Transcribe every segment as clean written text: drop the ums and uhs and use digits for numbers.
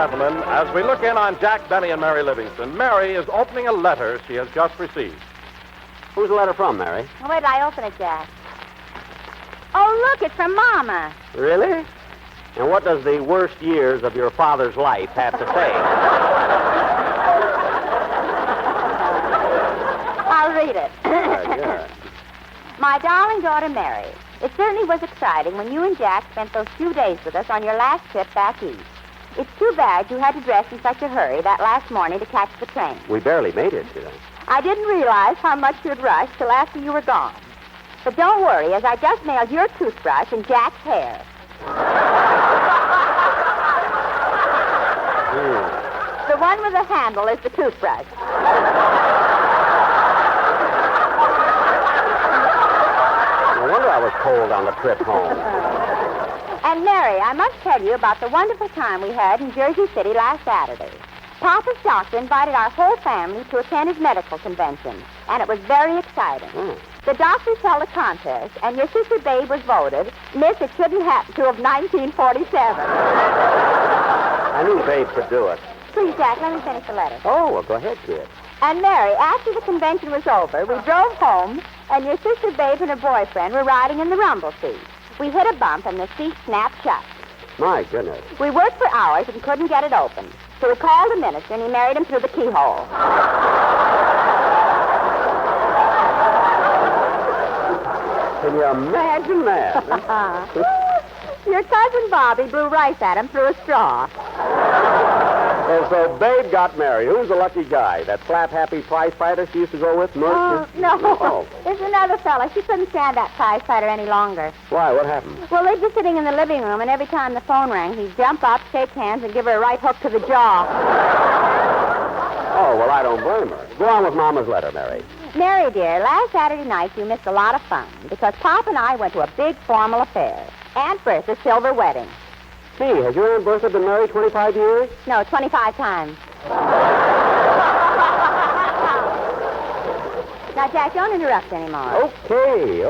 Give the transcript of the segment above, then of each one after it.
gentlemen, as we look in on Jack Benny and Mary Livingston, Mary is opening a letter she has just received. Who's the letter from, Mary? Oh, wait till I open it, Jack. Oh, look, it's from Mama. Really? And what does the worst years of your father's life have to say? I'll read it. Good. My darling daughter, Mary, it certainly was exciting when you and Jack spent those few days with us on your last trip back east. It's too bad you had to dress in such a hurry that last morning to catch the train. We barely made it, you know. I didn't realize how much you'd rushed till after you were gone. But don't worry, as I just mailed your toothbrush and Jack's hair. The one with the handle is the toothbrush. No wonder I was cold on the trip home. And Mary, I must tell you about the wonderful time we had in Jersey City last Saturday. Papa's doctor invited our whole family to attend his medical convention, and it was very exciting. The doctors held a contest, and your sister Babe was voted Miss It Shouldn't Happen to of 1947. I knew Babe could do it. Please, Jack, let me finish the letter. Oh, well, go ahead, kid. And Mary, after the convention was over, we drove home, and your sister Babe and her boyfriend were riding in the rumble seat. We hit a bump, and the seat snapped shut. My goodness. We worked for hours and couldn't get it open. So we called the minister, and he married him through the keyhole. Can you imagine that? Your cousin Bobby blew rice at him through a straw. And so Babe got married. Who's the lucky guy? That slap-happy prize fighter she used to go with? Oh, no. Oh. There's another fella. She couldn't stand that prize fighter any longer. Why? What happened? Well, they'd be sitting in the living room, and every time the phone rang, he'd jump up, shake hands, and give her a right hook to the jaw. Oh, well, I don't blame her. Go on with Mama's letter, Mary. Mary, dear, last Saturday night you missed a lot of fun because Pop and I went to a big formal affair. Aunt Bertha's silver wedding. Hey, has your Aunt Bertha been married 25 years? No, 25 times. Now, Jack, don't interrupt anymore. Okay.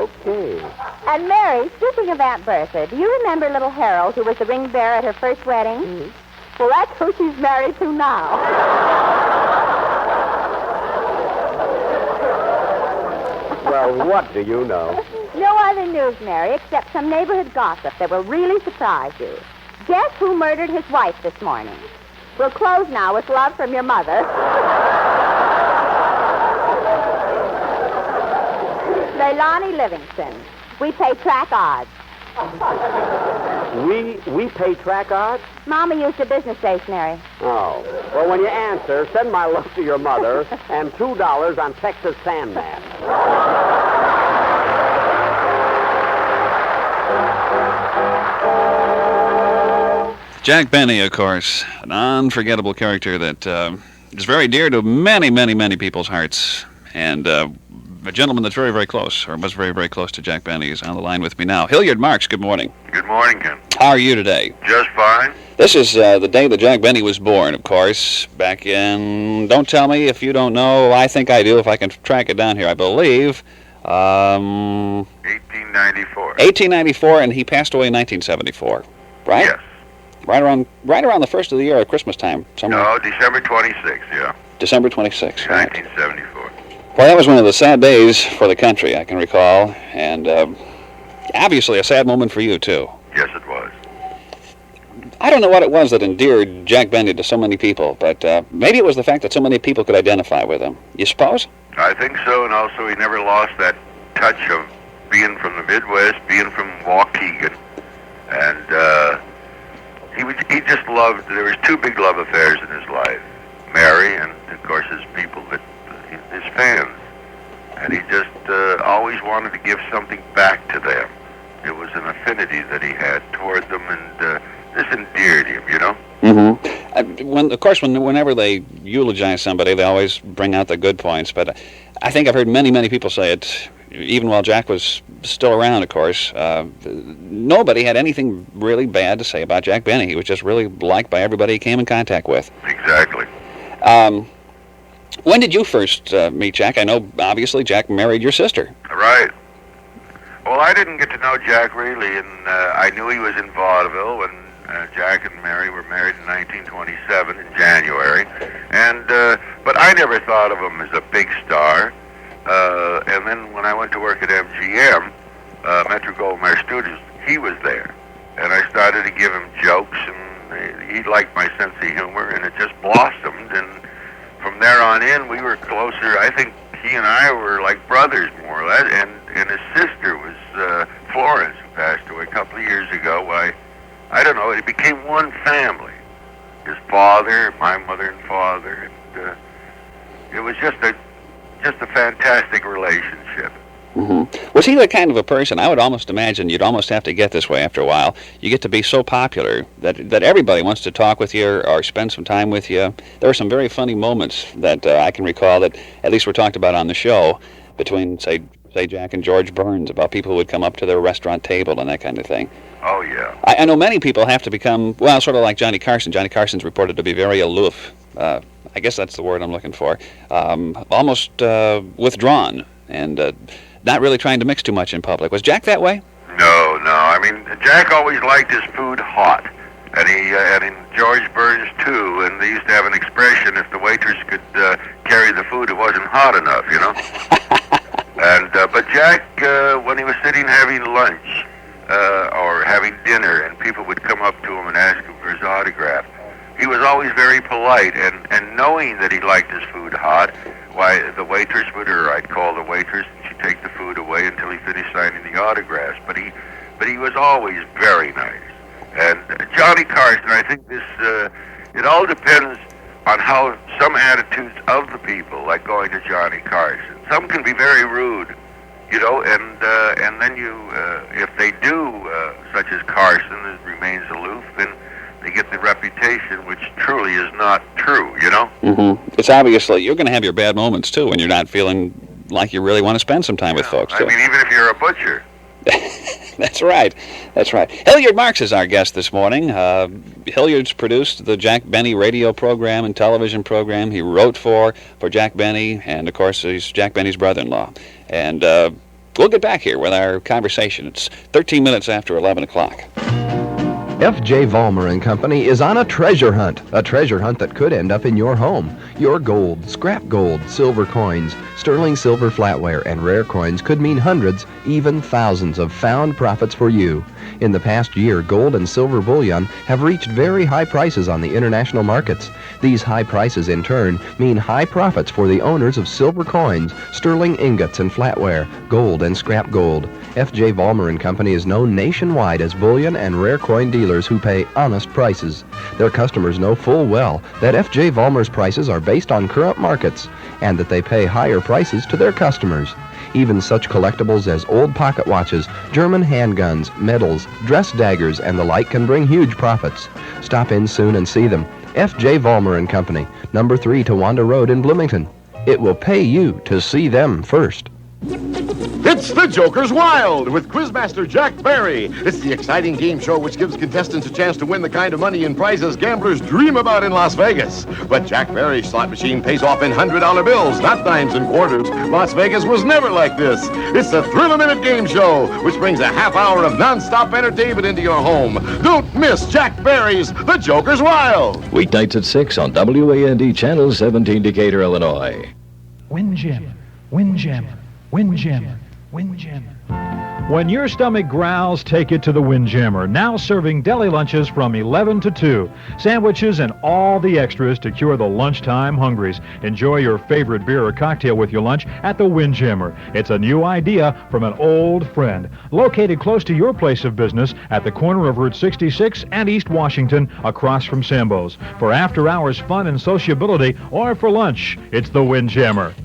And Mary, speaking of Aunt Bertha, do you remember little Harold, who was the ring bearer at her first wedding? Mm-hmm. Well, that's who she's married to now. Well, what do you know? No other news, Mary, except some neighborhood gossip that will really surprise you. Guess who murdered his wife this morning? We'll close now with love from your mother. Leilani Livingston. We pay track odds. We pay track odds? Mama used a business stationery. Oh. Well, when you answer, send my love to your mother and $2 on Texas Sandman. Jack Benny, of course, an unforgettable character that is very dear to many, many, many people's hearts. And a gentleman that's very, very close, or was very, very close to Jack Benny, is on the line with me now. Hilliard Marks, good morning. Good morning, Ken. How are you today? Just fine. This is the day that Jack Benny was born, of course, back in, don't tell me if you don't know, I think I do if I can track it down here, I believe. 1894. 1894, and he passed away in 1974, right? Yes. Right around the first of the year at Christmas time, somewhere. No, December 26th, yeah. December 26th, right. 1974. Well, that was one of the sad days for the country, I can recall, and obviously a sad moment for you, too. Yes, it was. I don't know what it was that endeared Jack Benny to so many people, but maybe it was the fact that so many people could identify with him. You suppose? I think so, and also he never lost that touch of being from the Midwest, being from Waukegan, and he just loved, there was two big love affairs in his life, Mary and, of course, his people, his fans, and he just always wanted to give something back to them. It was an affinity that he had toward them, and this endeared him, you know? Mm-hmm. Whenever they eulogize somebody, they always bring out the good points, but I think I've heard many, many people say it, even while Jack was still around, of course. Nobody had anything really bad to say about Jack Benny. He was just really liked by everybody he came in contact with. Exactly. When did you first meet Jack? I know, obviously, Jack married your sister. Right. Well, I didn't get to know Jack really, and I knew he was in vaudeville, and Jack and Mary were married in 1927 in January, and but I never thought of him as a big star. And then when I went to work at MGM, Metro-Goldwyn-Mayer Studios, he was there, and I started to give him jokes, and he liked my sense of humor, and it just blossomed. And from there on in, we were closer. I think he and I were like brothers, more or less. And his sister was Florence, who passed away a couple of years ago. I don't know. It became one family. His father, my mother and father, and it was just a fantastic relationship. Mm-hmm. Was he the kind of a person, I would almost imagine you'd almost have to get this way after a while, you get to be so popular that everybody wants to talk with you or spend some time with you. There were some very funny moments that I can recall that at least were talked about on the show between, say Jack and George Burns, about people who would come up to their restaurant table and that kind of thing. Oh, yeah. I know many people have to become, well, sort of like Johnny Carson. Johnny Carson's reported to be very aloof. I guess that's the word I'm looking for. Almost withdrawn and not really trying to mix too much in public. Was Jack that way? No. I mean, Jack always liked his food hot, and George Burns too. And they used to have an expression: if the waitress could carry the food, it wasn't hot enough, you know. And but Jack, when he was sitting having lunch or having dinner, and people would come up to him and ask him for his autograph, he was always very polite, and knowing that he liked his food hot, why the waitress would, or I'd call the waitress, and she'd take the food away until he finished signing the autographs. But he was always very nice. And Johnny Carson, I think this, it all depends on how some attitudes of the people, like going to Johnny Carson. Some can be very rude, you know, and then you, if they do, such as Carson, remains aloof, then they get the reputation, which truly is not true, you know? Mm-hmm. It's obviously, you're going to have your bad moments, too, when you're not feeling like you really want to spend some time with folks, too. I mean, even if you're a butcher. That's right. Hilliard Marks is our guest this morning. Hilliard's produced the Jack Benny radio program and television program. He wrote for Jack Benny, and, of course, he's Jack Benny's brother-in-law. And we'll get back here with our conversation. It's 13 minutes after 11 o'clock. F.J. Vollmer & Company is on a treasure hunt that could end up in your home. Your gold, scrap gold, silver coins, sterling silver flatware, and rare coins could mean hundreds, even thousands of found profits for you. In the past year, gold and silver bullion have reached very high prices on the international markets. These high prices, in turn, mean high profits for the owners of silver coins, sterling ingots and flatware, gold and scrap gold. F.J. Vollmer & Company is known nationwide as bullion and rare coin dealers who pay honest prices. Their customers know full well that F.J. Vollmer's prices are based on current markets and that they pay higher prices to their customers. Even such collectibles as old pocket watches, German handguns, medals, dress daggers, and the like can bring huge profits. Stop in soon and see them. F.J. Vollmer & Company, number 3 Towanda Road in Bloomington. It will pay you to see them first. It's the Joker's Wild with Quizmaster Jack Barry. It's the exciting game show which gives contestants a chance to win the kind of money and prizes gamblers dream about in Las Vegas. But Jack Barry's slot machine pays off in $100 bills, not dimes and quarters. Las Vegas was never like this. It's a thrill-a-minute game show which brings a half hour of non-stop entertainment into your home. Don't miss Jack Barry's The Joker's Wild. Weeknights at 6 on WAND Channel 17, Decatur, Illinois. Windjammer, Windjammer, Windjammer, Windjammer. When your stomach growls, take it to the Windjammer. Now serving deli lunches from 11 to 2. Sandwiches and all the extras to cure the lunchtime hungries. Enjoy your favorite beer or cocktail with your lunch at the Windjammer. It's a new idea from an old friend. Located close to your place of business at the corner of Route 66 and East Washington across from Sambo's. For after-hours fun and sociability or for lunch, it's the Windjammer.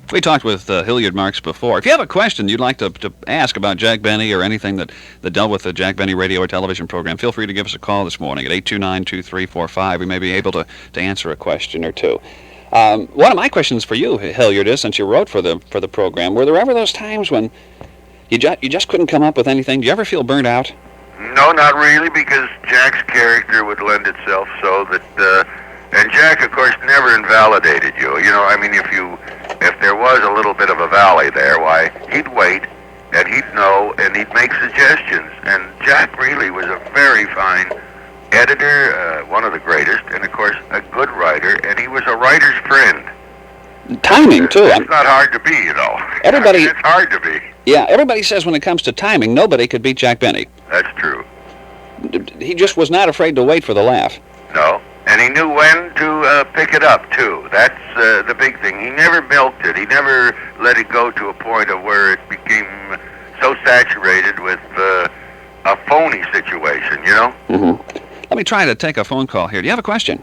We talked with Hilliard Marks before. If you have a question you'd like to ask about Jack Benny or anything that dealt with the Jack Benny radio or television program, feel free to give us a call this morning at 829-2345. We may be able to answer a question or two. One of my questions for you, Hilliard, is, since you wrote for the program, were there ever those times when you just couldn't come up with anything? Do you ever feel burnt out? No, not really, because Jack's character would lend itself so that... and Jack, of course, never invalidated you. You know, I mean, if there was a little bit of a valley there, why, he'd wait, and he'd know, and he'd make suggestions. And Jack really was a very fine editor, one of the greatest, and of course a good writer, and he was a writer's friend. Timing, too. It's not hard to be, you know. Everybody... It's hard to be. Yeah, everybody says when it comes to timing, nobody could beat Jack Benny. That's true. He just was not afraid to wait for the laugh. No, and he knew when to pick it up, too. That's the big thing. He never milked it. He never let it go to a point of where it became so saturated with a phony situation, you know? Mm-hmm. Let me try to take a phone call here. Do you have a question?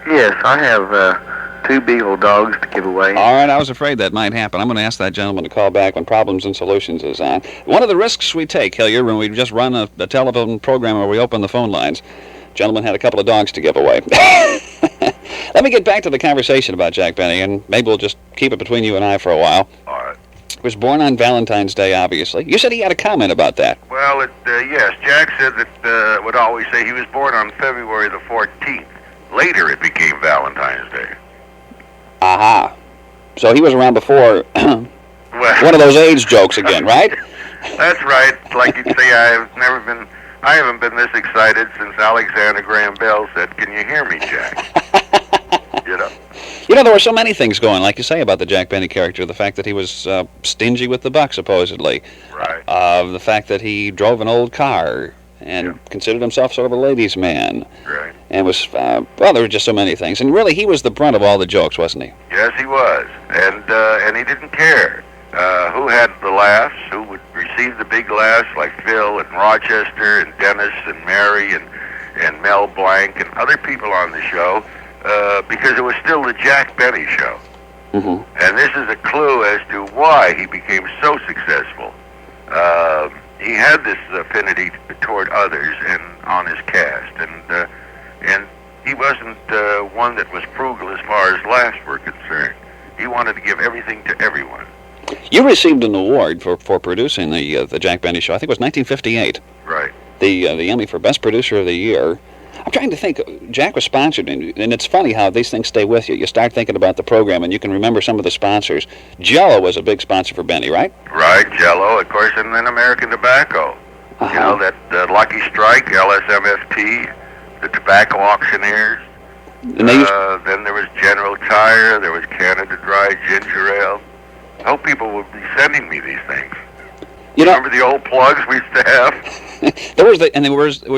Yes, I have 2 beagle dogs to give away. All right, I was afraid that might happen. I'm going to ask that gentleman to call back when Problems and Solutions is on. One of the risks we take, Hilliard, when we just run a telephone program where we open the phone lines, gentleman had a couple of dogs to give away. Let me get back to the conversation about Jack Benny, and maybe we'll just keep it between you and I for a while. All right. He was born on Valentine's Day, obviously. You said he had a comment about that. Well, yes, Jack said that would always say he was born on February the 14th. Later, it became Valentine's Day. Aha. So he was around before Well, one of those AIDS jokes again, right? That's right. Like you'd say, I haven't been this excited since Alexander Graham Bell said, "Can you hear me, Jack?" You know. You know, there were so many things going, like you say, about the Jack Benny character. The fact that he was stingy with the buck, supposedly. Right. The fact that he drove an old car and considered himself sort of a ladies' man. Right. And was, well, there were just so many things. And really, he was the brunt of all the jokes, wasn't he? Yes, he was. And he didn't care who had the laughs, who would receive the big laughs, like Phil and Rochester and Dennis and Mary and Mel Blanc and other people on the show, because it was still the Jack Benny show. Mm-hmm. And this is a clue as to why he became so successful. He had this affinity toward others and on his cast, and he wasn't one that was frugal as far as laughs were concerned. He wanted to give everything to everyone. You received an award for producing the Jack Benny show. I think it was 1958. Right. The Emmy for Best Producer of the Year. I'm trying to think. Jack was sponsored, and it's funny how these things stay with you. You start thinking about the program, and you can remember some of the sponsors. Jell-O was a big sponsor for Benny, right? Right, Jell-O, of course, and then American Tobacco. Uh-huh. You know, that Lucky Strike, LSMFT, the tobacco auctioneers. And they used... Then there was General Tire, there was Canada Dry Ginger Ale. I hope people will be sending me these things. You know, remember the old plugs we used to have? there was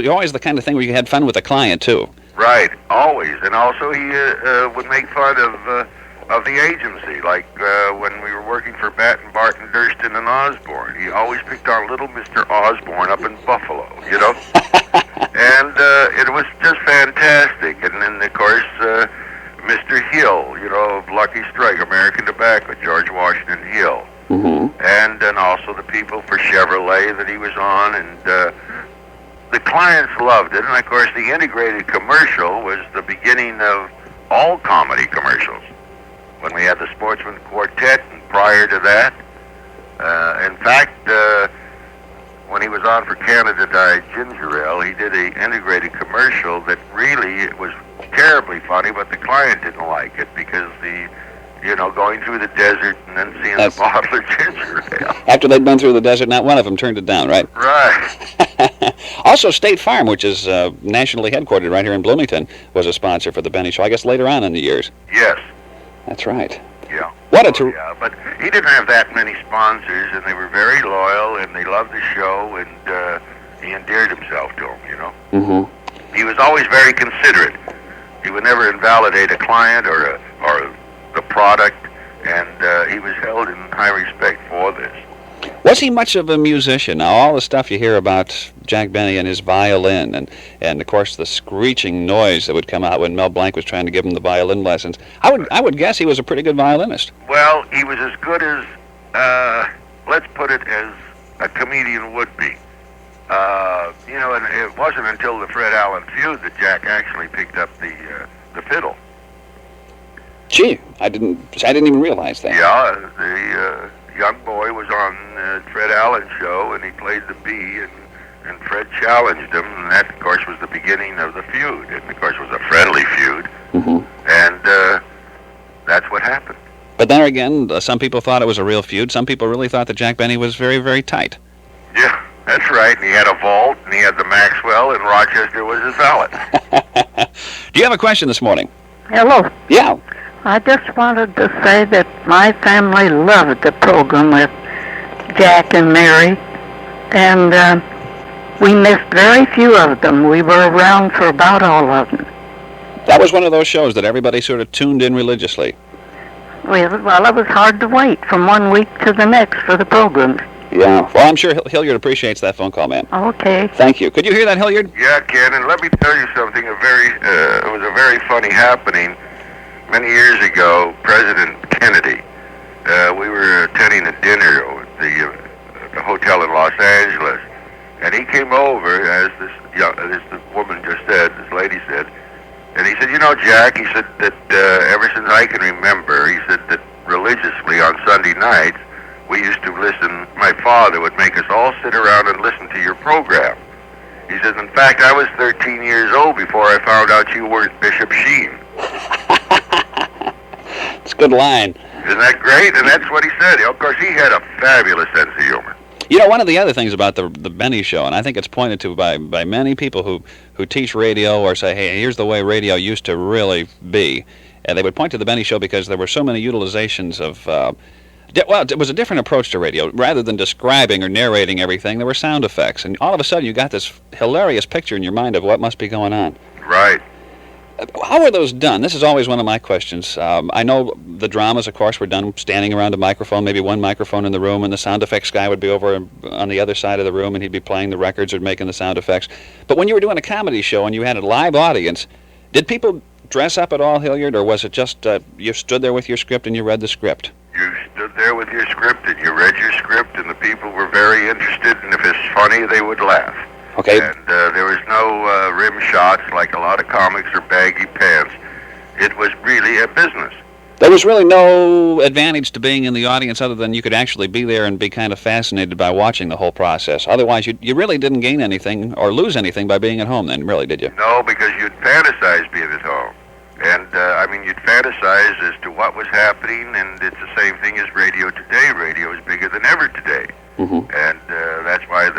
always the kind of thing where you had fun with the client, too. Right, always. And also he would make fun of the agency, like when we were working for Batten, Barton, Durston, and Osborne. He always picked on little Mr. Osborne up in Buffalo, you know? And it was just fantastic. And then, of course, Mr. Hill, you know, of Lucky Strike, American Tobacco, George Washington Hill. Mm-hmm. And then also the people for Chevrolet that he was on, and the clients loved it. And of course, the integrated commercial was the beginning of all comedy commercials. When we had the Sportsman Quartet, and prior to that, in fact, when he was on for Canada Dry Ginger Ale, he did an integrated commercial that really was terribly funny, but the client didn't like it because going through the desert and then seeing the bottle of ginger ale. After they'd been through the desert, not one of them turned it down, right? Right. Also, State Farm, which is nationally headquartered right here in Bloomington, was a sponsor for the Benny Show, I guess later on in the years. Yes. That's right. Yeah. Yeah, but he didn't have that many sponsors, and they were very loyal, and they loved the show, and he endeared himself to them, you know? Mm-hmm. He was always very considerate. He would never invalidate a client or the product, and he was held in high respect for this. Was he much of a musician? Now, all the stuff you hear about Jack Benny and his violin, and of course the screeching noise that would come out when Mel Blanc was trying to give him the violin lessons, I would guess he was a pretty good violinist. Well, he was as good as, let's put it, as a comedian would be. And it wasn't until the Fred Allen feud that Jack actually picked up the fiddle. Gee, I didn't even realize that. Yeah, the young boy was on Fred Allen's show, and he played the B, and Fred challenged him, and that, of course, was the beginning of the feud. It, of course, was a friendly feud, and that's what happened. But then again, some people thought it was a real feud. Some people really thought that Jack Benny was very, very tight. Yeah, That's right. And he had a vault, and he had the Maxwell, and Rochester was his valet. Do you have a question this morning? Hello. Yeah. I just wanted to say that my family loved the program with Jack and Mary, and we missed very few of them. We were around for about all of them. That was one of those shows that everybody sort of tuned in religiously. Well, it was hard to wait from one week to the next for the programs. Yeah. Well, I'm sure Hilliard appreciates that phone call, man. Okay. Thank you. Could you hear that, Hilliard? Yeah, Ken, and let me tell you something. It was a very funny happening. Many years ago, President Kennedy, we were attending a dinner at the hotel in Los Angeles, and he came over, as this woman just said, this lady said, and he said, you know, Jack, he said that ever since I can remember, he said that religiously on Sunday nights, we used to listen, my father would make us all sit around and listen to your program. He says, in fact, I was 13 years old before I found out you weren't Bishop Sheen. It's a good line. Isn't that great? And that's what he said. Of course, he had a fabulous sense of humor. You know, one of the other things about the Benny Show, and I think it's pointed to by many people who teach radio or say, hey, here's the way radio used to really be, and they would point to the Benny Show because there were so many utilizations of, well, it was a different approach to radio. Rather than describing or narrating everything, there were sound effects, and all of a sudden you got this hilarious picture in your mind of what must be going on. Right. How were those done? This is always one of my questions. I know the dramas, of course, were done standing around a microphone, maybe one microphone in the room, and the sound effects guy would be over on the other side of the room, and he'd be playing the records or making the sound effects. But when you were doing a comedy show and you had a live audience, did people dress up at all, Hilliard, or was it just you stood there with your script and you read the script? You stood there with your script and you read your script, and the people were very interested, and if it's funny, they would laugh. Okay. And there was no rim shots like a lot of comics or baggy pants. It was really a business. There was really no advantage to being in the audience other than you could actually be there and be kind of fascinated by watching the whole process. Otherwise, you really didn't gain anything or lose anything by being at home then, really, did you? No, because you'd fantasize being at home. And, you'd fantasize as to what was happening, and it's the same thing as radio today. Radio is bigger than ever today. Mm-hmm. And that's why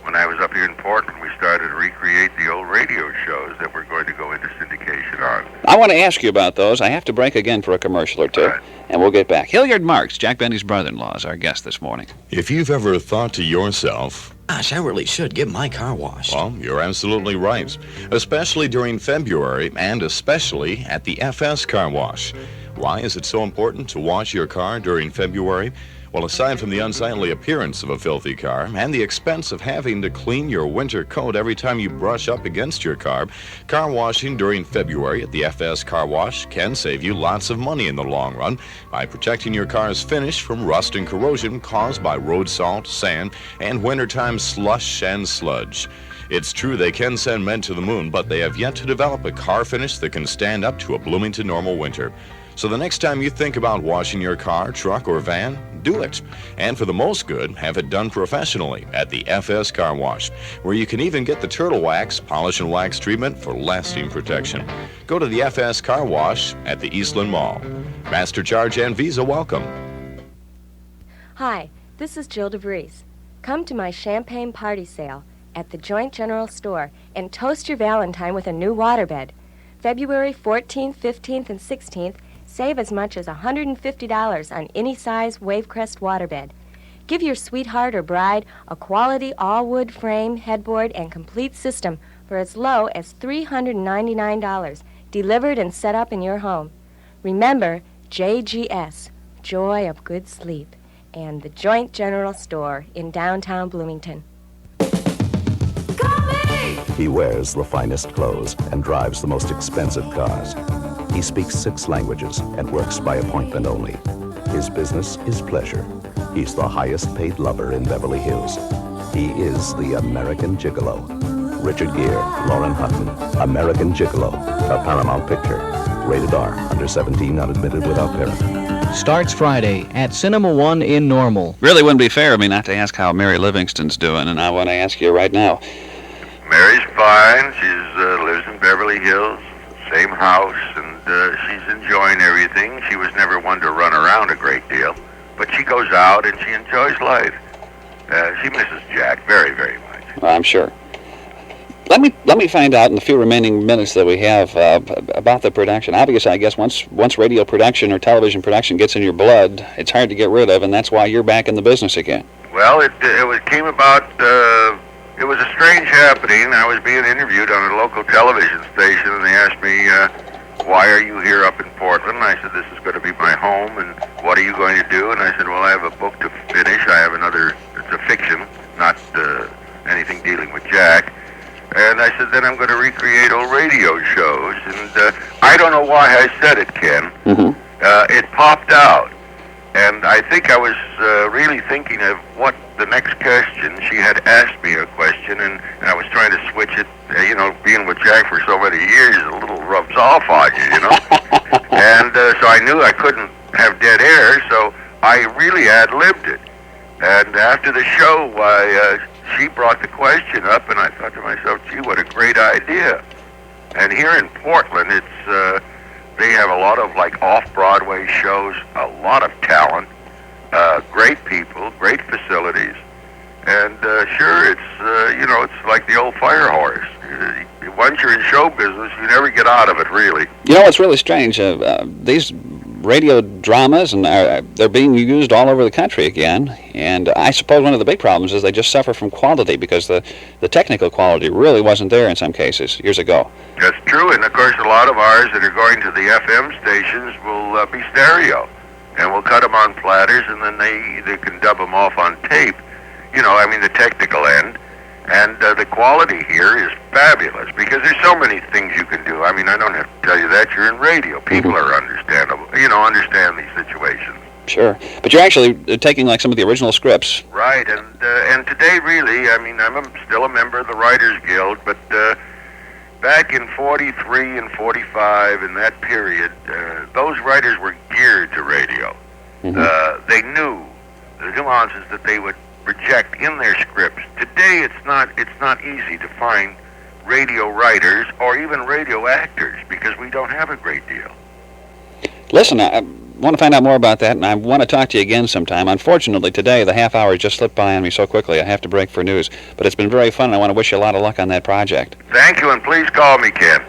when I was up here in Portland, we started to recreate the old radio shows that we're going to go into syndication on. I want to ask you about those. I have to break again for a commercial or two, right, and we'll get back. Hilliard Marks, Jack Benny's brother-in-law, is our guest this morning. If you've ever thought to yourself, gosh, I really should get my car washed. Well, you're absolutely right, especially during February and especially at the FS Car Wash. Why is it so important to wash your car during February? Well, aside from the unsightly appearance of a filthy car and the expense of having to clean your winter coat every time you brush up against your car washing during February at the FS Car Wash can save you lots of money in the long run by protecting your car's finish from rust and corrosion caused by road salt, sand, and wintertime slush and sludge. It's true they can send men to the moon, but they have yet to develop a car finish that can stand up to a Bloomington normal winter. So the next time you think about washing your car, truck, or van, do it. And for the most good, have it done professionally at the FS Car Wash, where you can even get the turtle wax, polish and wax treatment for lasting protection. Go to the FS Car Wash at the Eastland Mall. Master Charge and Visa welcome. Hi, this is Jill DeVries. Come to my champagne party sale at the Joint General Store and toast your Valentine with a new waterbed. February 14th, 15th, and 16th, save as much as $150 on any size Wavecrest waterbed. Give your sweetheart or bride a quality all-wood frame, headboard, and complete system for as low as $399, delivered and set up in your home. Remember, JGS, Joy of Good Sleep, and the Joint General Store in downtown Bloomington. He wears the finest clothes and drives the most expensive cars. He speaks 6 languages and works by appointment only. His business is pleasure. He's the highest paid lover in Beverly Hills. He is the American Gigolo. Richard Gere, Lauren Hutton, American Gigolo, a Paramount picture. Rated R, under 17, unadmitted without parent. Starts Friday at Cinema One in Normal. Really wouldn't be fair of me not to ask how Mary Livingston's doing, and I want to ask you right now. Mary's fine. She lives in Beverly Hills, same house, and she's enjoying everything. She was never one to run around a great deal, but she goes out and she enjoys life. She misses Jack very, very sure. Let me find out in the few remaining minutes that we have about the production. Obviously, I guess once radio production or television production gets in your blood, it's hard to get rid of, and that's why you're back in the business again. Well, it came about. It was a strange happening. I was being interviewed on a local television station, and they asked me, "Why are you here up in Portland?" I said, "This is going to be my home." And what are you going to do? And I said, "Well, I have a book to finish. I have another. It's a fiction, not anything dealing with Jack." And I said, then I'm going to recreate old radio shows. And I don't know why I said it, Ken. Mm-hmm. It popped out. And I think I was really thinking of what the next question. She had asked me a question, and I was trying to switch it. Being with Jack for so many years, a little rubs off on you, And so I knew I couldn't have dead air, so I really ad-libbed it. And after the show, she brought the question up, and I thought to myself, gee, what a great idea. And here in Portland, it's they have a lot of, like, off-Broadway shows, a lot of talent, great people, great facilities. And sure, it's, it's like the old fire horse. Once you're in show business, you never get out of it, really. You know what's really strange? These radio dramas, and they're being used all over the country again. And I suppose one of the big problems is they just suffer from quality, because the technical quality really wasn't there in some cases years ago. That's true, and of course a lot of ours that are going to the FM stations will be stereo, and we'll cut them on platters, and then they can dub them off on tape. The technical end. And the quality here is fabulous, because there's so many things you can do. I don't have to tell you that. You're in radio. People are understandable, understand these situations. Sure. But you're actually taking, like, some of the original scripts. Right, and today, really, I'm still a member of the Writers Guild, but back in 43 and 45, in that period, those writers were geared to radio. Mm-hmm. They knew the nuances that they would project in their scripts. Today, it's not easy to find radio writers or even radio actors, because we don't have a great deal. Listen, I want to find out more about that, and I want to talk to you again sometime. Unfortunately, today, the half hour just slipped by on me so quickly, I have to break for news. But it's been very fun, and I want to wish you a lot of luck on that project. Thank you, and please call me, Ken.